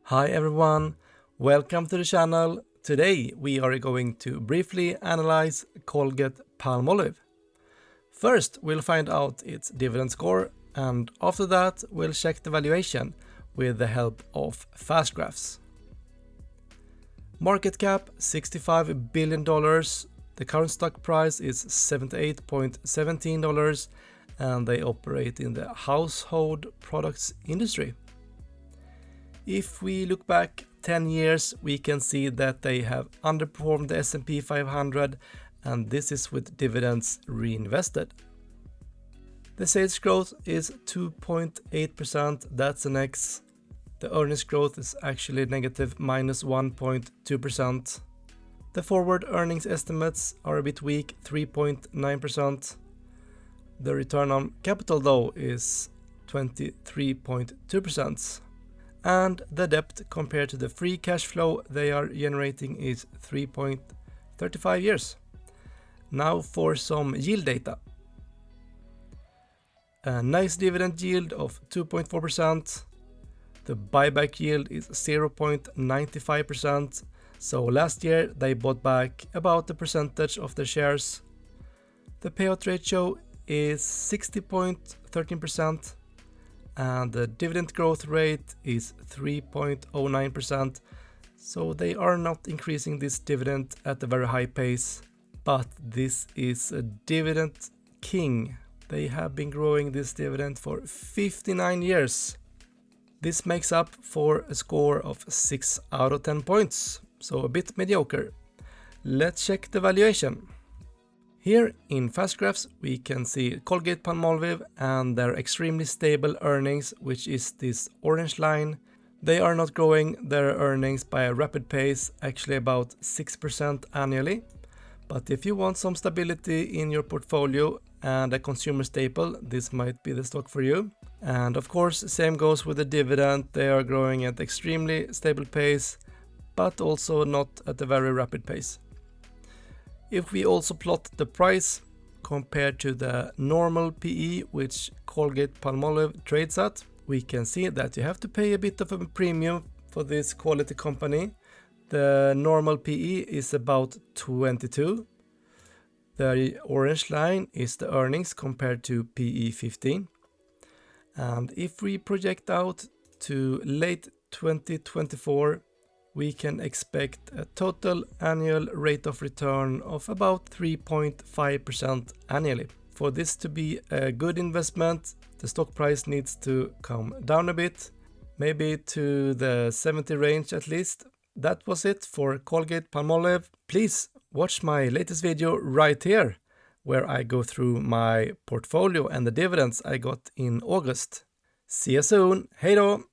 Hi everyone, welcome to the channel. Today we are going to briefly analyze Colgate-Palmolive. First we'll find out its dividend score, and after that we'll check the valuation with the help of fast graphs. Market cap $65 billion, the current stock price is $78.17 and they operate in the household products industry. If we look back 10 years, we can see that they have underperformed the S&P 500, and this is with dividends reinvested. The sales growth is 2.8%, that's an X. The earnings growth is actually negative -1.2%. The forward earnings estimates are a bit weak, 3.9%. The return on capital though is 23.2%. And the debt compared to the free cash flow they are generating is 3.35 years. Now for some yield data. A nice dividend yield of 2.4%. The buyback yield is 0.95%. So last year they bought back about the percentage of the shares. The payout ratio is 60.13%. And the dividend growth rate is 3.09%, so they are not increasing this dividend at a very high pace, but this is a dividend king. They have been growing this dividend for 59 years. This makes up for a score of 6 out of 10 points, so a bit mediocre. Let's check the valuation. Here in fast graphs we can see Colgate-Palmolive and their extremely stable earnings, which is this orange line. They are not growing their earnings by a rapid pace, actually about 6% annually. But if you want some stability in your portfolio and a consumer staple, this might be the stock for you. And of course, same goes with the dividend. They are growing at extremely stable pace, but also not at a very rapid pace. If we also plot the price compared to the normal PE which Colgate-Palmolive trades at, we can see that you have to pay a bit of a premium for this quality company. The normal PE is about 22. The orange line is the earnings compared to PE 15. And if we project out to late 2024, we can expect a total annual rate of return of about 3.5% annually. For this to be a good investment, the stock price needs to come down a bit, maybe to the 70 range at least. That was it for Colgate-Palmolive. Please watch my latest video right here, where I go through my portfolio and the dividends I got in August. See you soon, hej då!